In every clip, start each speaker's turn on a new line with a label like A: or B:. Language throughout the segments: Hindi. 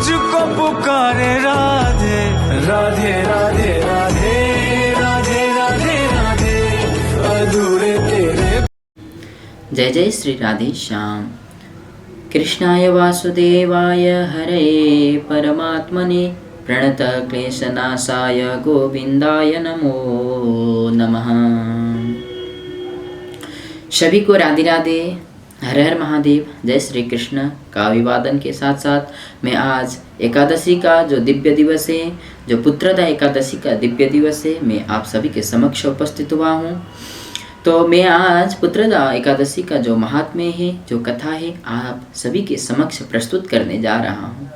A: तुझको पुकारे राधे राधे राधे राधे राधे राधे राधे अधूरे तेरे।
B: जय जय श्री राधे श्याम। कृष्णाय वासुदेवाय हरे परमात्मने प्रणत क्लेशनाशाय गोविंदाय नमो नमः। सभी को राधे राधे, हर हर महादेव, जय श्री कृष्ण का अभिवादन के साथ साथ मैं आज एकादशी का जो दिव्य दिवस है, जो पुत्रदा एकादशी का दिव्य दिवस है, मैं आप सभी के समक्ष उपस्थित हुआ हूँ। तो मैं आज पुत्रदा एकादशी का जो महात्म्य है, जो कथा है, आप सभी के समक्ष प्रस्तुत करने जा रहा हूँ।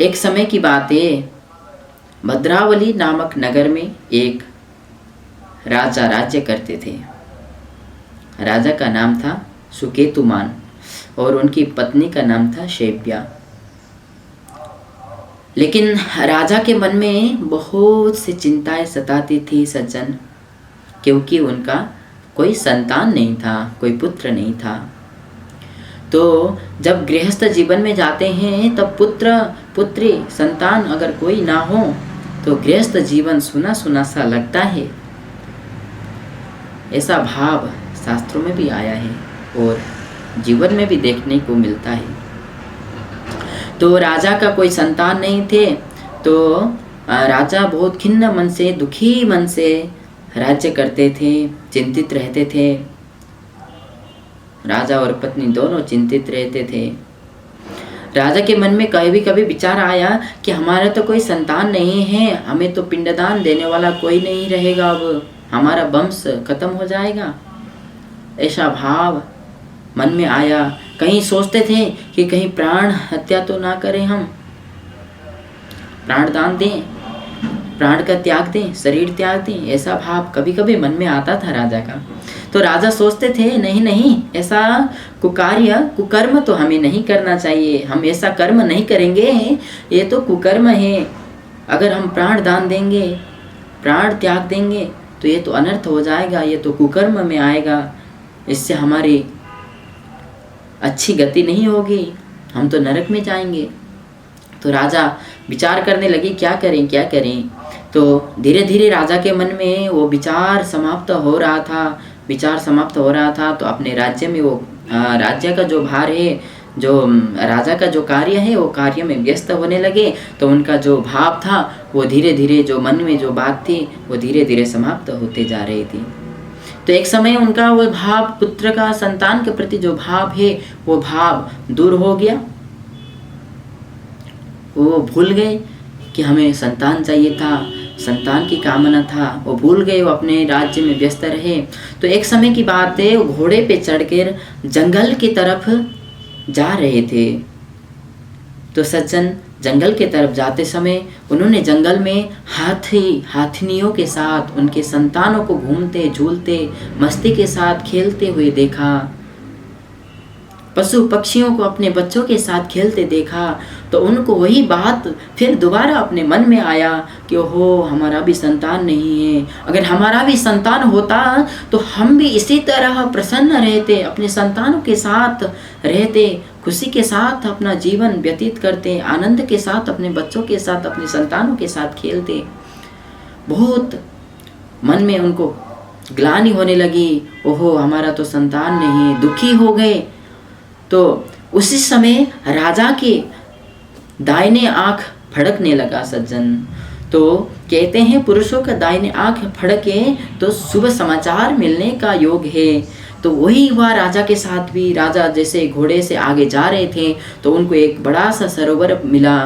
B: एक समय की बात है, भद्रावली नामक नगर में एक राजा राज्य करते थे। राजा का नाम था सुकेतुमान और उनकी पत्नी का नाम था शैब्या। लेकिन राजा के मन में बहुत सी चिंताएं सताती थी सज्जन, क्योंकि उनका कोई संतान नहीं था, कोई पुत्र नहीं था। तो जब गृहस्थ जीवन में जाते हैं तब पुत्र पुत्री संतान अगर कोई ना हो तो गृहस्थ जीवन सुना सुना सा लगता है। ऐसा भाव शास्त्रों में भी आया है और जीवन में भी देखने को मिलता है। तो राजा का कोई संतान नहीं थे, तो राजा बहुत खिन्न मन से, दुखी मन से राज्य करते थे, चिंतित रहते थे। राजा और पत्नी दोनों चिंतित रहते थे। राजा के मन में कभी कभी विचार आया कि हमारा तो कोई संतान नहीं है, हमें तो पिंडदान देने वाला कोई नहीं रहेगा, अब हमारा वंश खत्म हो जाएगा। ऐसा भाव मन में आया। कहीं सोचते थे कि कहीं प्राण हत्या तो ना करें, हम प्राण दान दें, प्राण का त्याग दें, शरीर त्याग दें। ऐसा भाव कभी कभी मन में आता था राजा का। तो राजा सोचते थे नहीं नहीं, ऐसा कुकर्म तो हमें नहीं करना चाहिए, हम ऐसा कर्म नहीं करेंगे, ये तो कुकर्म है। अगर हम प्राण दान देंगे, प्राण त्याग देंगे तो ये तो अनर्थ हो जाएगा, ये तो कुकर्म में आएगा, इससे हमारी अच्छी गति नहीं होगी, हम तो नरक में जाएंगे। तो राजा विचार करने लगे क्या करें क्या करें। तो धीरे धीरे राजा के मन में वो विचार समाप्त हो रहा था। तो अपने राज्य में वो राज्य का जो भार है, जो राजा का जो कार्य है, वो कार्य में व्यस्त होने लगे। तो उनका जो भाव था वो धीरे धीरे, जो मन में जो बात थी वो धीरे धीरे समाप्त होते जा रही थी। तो एक समय उनका वो भाव, पुत्र का, संतान के प्रति जो भाव है, वो भाव दूर हो गया। वो भूल गए कि हमें संतान चाहिए था, संतान की कामना था, वो भूल गए, वो अपने राज्य में व्यस्त रहे। तो एक समय की बात है, वो घोड़े पे चढ़कर जंगल की तरफ जा रहे थे। तो सज्जन जंगल के तरफ जाते समय उन्होंने जंगल में हाथिनियों के साथ उनके संतानों को घूमते झूलते मस्ती के साथ खेलते हुए देखा। पशु पक्षियों को अपने बच्चों के साथ खेलते देखा। तो उनको वही बात फिर दोबारा अपने मन में आया कि ओहो, हमारा भी संतान नहीं है। अगर हमारा भी संतान होता तो हम भी इसी तरह प्रसन्न रहते, अपने संतानों के साथ रहते, खुशी के साथ अपना जीवन व्यतीत करते, आनंद के साथ अपने बच्चों के साथ, अपने संतानों के साथ खेलते। बहुत मन में उनको ग्लानि होने लगी, ओहो हमारा तो संतान नहीं है, दुखी हो गए। तो उसी समय राजा के दाहिने आँख फड़कने लगा सज्जन। तो कहते हैं पुरुषों का दाहिने आँख फड़के तो शुभ समाचार मिलने का योग है। तो वही हुआ राजा के साथ भी। राजा जैसे घोड़े से आगे जा रहे थे तो उनको एक बड़ा सा सरोवर मिला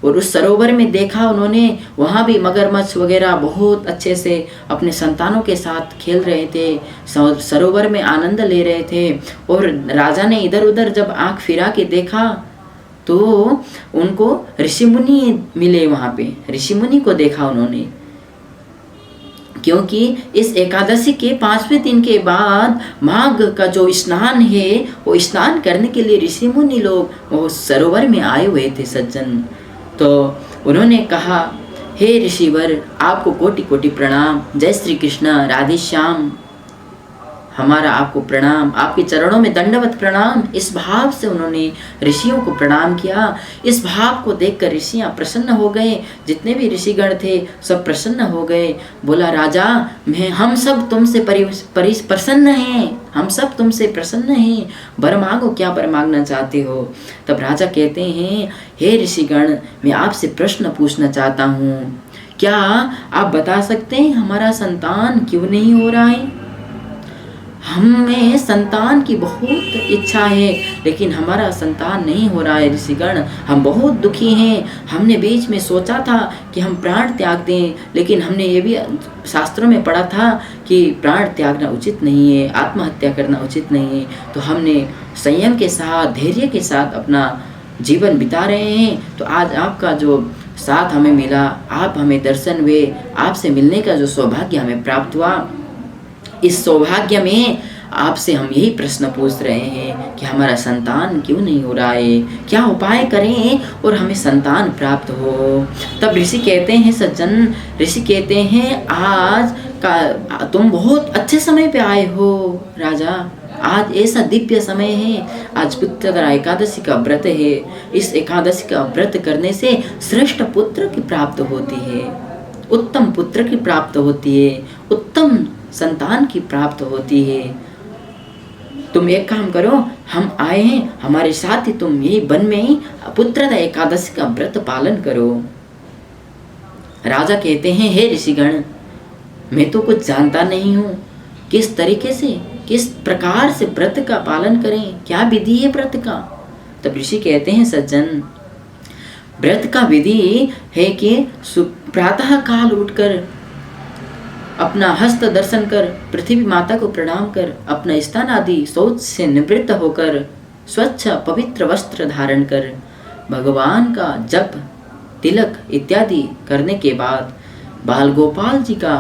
B: और उस सरोवर में देखा उन्होंने, वहाँ भी मगरमच्छ वगैरह बहुत अच्छे से अपने संतानों के साथ खेल रहे थे, सरोवर में आनंद ले रहे थे। और राजा ने इधर उधर जब आँख फिरा के देखा तो उनको ऋषिमुनि मिले। वहाँ पे ऋषिमुनि को देखा उन्होंने, क्योंकि इस एकादशी के 5वें दिन के बाद माघ का जो स्नान है, वो स्नान करने के लिए ऋषि मुनि लोग वो सरोवर में आए हुए थे सज्जन। तो उन्होंने कहा, हे ऋषिवर, आपको कोटि कोटि प्रणाम, जय श्री कृष्ण, राधे श्याम। हमारा आपको प्रणाम, आपके चरणों में दंडवत प्रणाम। इस भाव से उन्होंने ऋषियों को प्रणाम किया। इस भाव को देखकर ऋषियाँ प्रसन्न हो गए, जितने भी ऋषिगण थे सब प्रसन्न हो गए। बोला राजा, हम सब तुमसे प्रसन्न हैं, हम सब तुमसे प्रसन्न हैं, वर मांगो, क्या वर मांगना चाहते हो। तब राजा कहते हैं, हे ऋषिगण, मैं आपसे प्रश्न पूछना चाहता हूँ, क्या आप बता सकते हैं हमारा संतान क्यों नहीं हो रहा है? हमें संतान की बहुत इच्छा है, लेकिन हमारा संतान नहीं हो रहा है ऋषिगण, हम बहुत दुखी हैं। हमने बीच में सोचा था कि हम प्राण त्याग दें, लेकिन हमने ये भी शास्त्रों में पढ़ा था कि प्राण त्यागना उचित नहीं है, आत्महत्या करना उचित नहीं है। तो हमने संयम के साथ, धैर्य के साथ अपना जीवन बिता रहे हैं। तो आज आपका जो साथ हमें मिला, आप हमें दर्शन हुए, आपसे मिलने का जो सौभाग्य हमें प्राप्त हुआ, इस सौभाग्य में आपसे हम यही प्रश्न पूछ रहे हैं कि हमारा संतान क्यों नहीं हो रहा है, क्या उपाय करें और हमें संतान प्राप्त हो। तब ऋषि कहते हैं, सज्जन ऋषि कहते हैं, आज का तुम बहुत अच्छे समय पे आए हो राजा, आज ऐसा दिव्य समय है, आज पुत्रदा एकादशी का व्रत है। इस एकादशी का व्रत करने से श्रेष्ठ पुत्र की प्राप्त होती है, उत्तम पुत्र की प्राप्त होती है, उत्तम संतान की प्राप्त होती है। तुम एक काम करो, हम आए हैं, हमारे साथ ही तुम यही वन में ही पुत्रदा एकादशी का व्रत पालन करो। राजा कहते हैं, हे ऋषिगण, मैं तो कुछ जानता नहीं हूँ, किस तरीके से, किस प्रकार से व्रत का पालन करें, क्या विधि है व्रत का। तब ऋषि कहते हैं, सज्जन, व्रत का विधि है कि प्रातः काल उठकर अपना हस्त दर्शन कर, पृथ्वी माता को प्रणाम कर, अपना स्नान आदि शौच से निवृत्त होकर, स्वच्छ पवित्र वस्त्र धारण कर, भगवान का जप, तिलक इत्यादि करने के बाद बाल गोपाल जी का,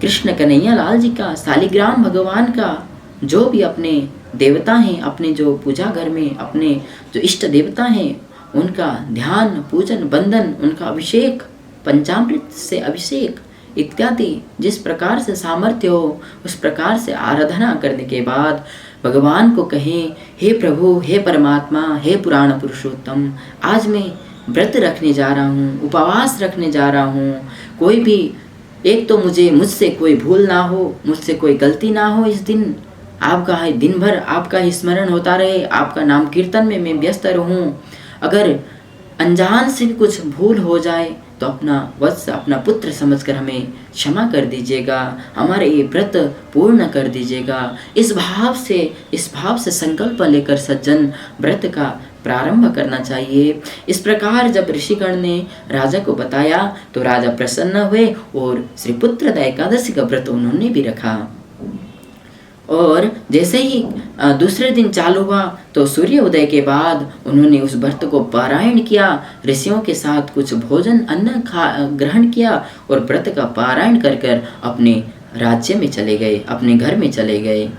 B: कृष्ण कन्हैया लाल जी का, शालिग्राम भगवान का, जो भी अपने देवता हैं, अपने जो पूजा घर में अपने जो इष्ट देवता हैं, उनका ध्यान, पूजन, वंदन, उनका अभिषेक, पंचामृत से अभिषेक इत्यादि जिस प्रकार से सामर्थ्य हो, उस प्रकार से आराधना करने के बाद भगवान को कहें, हे प्रभु, हे परमात्मा, हे पुराण पुरुषोत्तम, आज मैं व्रत रखने जा रहा हूँ, उपवास रखने जा रहा हूँ। कोई भी एक तो मुझसे कोई भूल ना हो, मुझसे कोई गलती ना हो। इस दिन आपका है, दिन भर आपका ही स्मरण होता रहे, आपका नाम कीर्तन में मैं व्यस्त रहूँ। अगर अनजान से भी कुछ भूल हो जाए तो अपना वत्स, अपना पुत्र समझकर हमें क्षमा कर दीजिएगा, हमारे ये व्रत पूर्ण कर दीजिएगा। इस भाव से संकल्प लेकर सज्जन व्रत का प्रारंभ करना चाहिए। इस प्रकार जब ऋषिगण ने राजा को बताया तो राजा प्रसन्न हुए और श्री पुत्रदा एकादशी का व्रत उन्होंने भी रखा। और जैसे ही दूसरे दिन चालू हुआ तो सूर्य उदय के बाद उन्होंने उस व्रत को पारायण किया, ऋषियों के साथ कुछ भोजन अन्न ग्रहण किया और व्रत का पारायण कर कर अपने राज्य में चले गए, अपने घर में चले गए।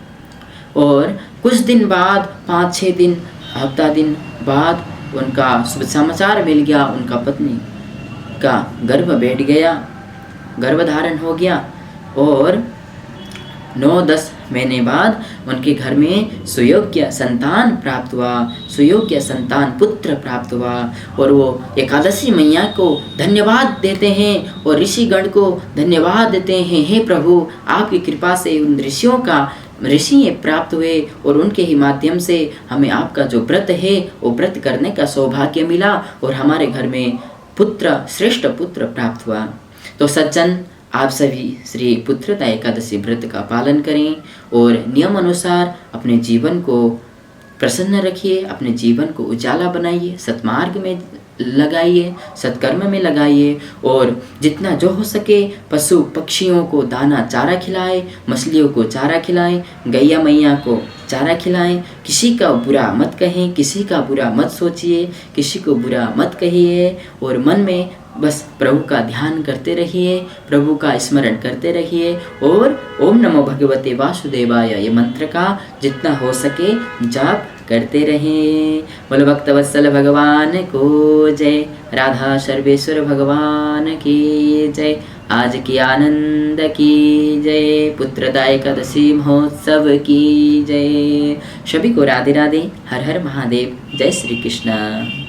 B: और कुछ दिन बाद, 5-6 दिन, हफ्ता दिन बाद उनका शुभ समाचार मिल गया, उनका पत्नी का गर्भ बैठ गया, गर्भधारण हो गया और 9-10 महीने बाद उनके घर में सुयोग्य संतान प्राप्त हुआ, सुयोग्य संतान पुत्र प्राप्त हुआ। और वो एकादशी मैया को धन्यवाद देते हैं और ऋषिगण को धन्यवाद देते हैं, हे प्रभु, आपकी कृपा से उन ऋषि प्राप्त हुए और उनके ही माध्यम से हमें आपका जो व्रत है वो व्रत करने का सौभाग्य मिला और हमारे घर में पुत्र, श्रेष्ठ पुत्र प्राप्त हुआ। तो सज्जन, आप सभी श्री पुत्रदा एकादशी व्रत का पालन करें और नियम अनुसार अपने जीवन को प्रसन्न रखिए, अपने जीवन को उजाला बनाइए, सत्मार्ग में लगाइए, सत्कर्म में लगाइए और जितना जो हो सके पशु पक्षियों को दाना चारा खिलाएं, मछलियों को चारा खिलाएं, गैया मैया को चारा खिलाएं। किसी का बुरा मत कहें, किसी का बुरा मत सोचिए, किसी को बुरा मत कहिए और मन में बस प्रभु का ध्यान करते रहिए, प्रभु का स्मरण करते रहिए और ओम नमो भगवते वासुदेवाय ये मंत्र का जितना हो सके जाप करते रहें। बोलो भक्तवत्सल भगवान को जय, राधा सर्वेश्वर भगवान की जय, आज की आनंद की जय, पुत्रदा एकादशी महोत्सव की जय। सभी को राधे राधे, हर हर महादेव, जय श्री कृष्ण।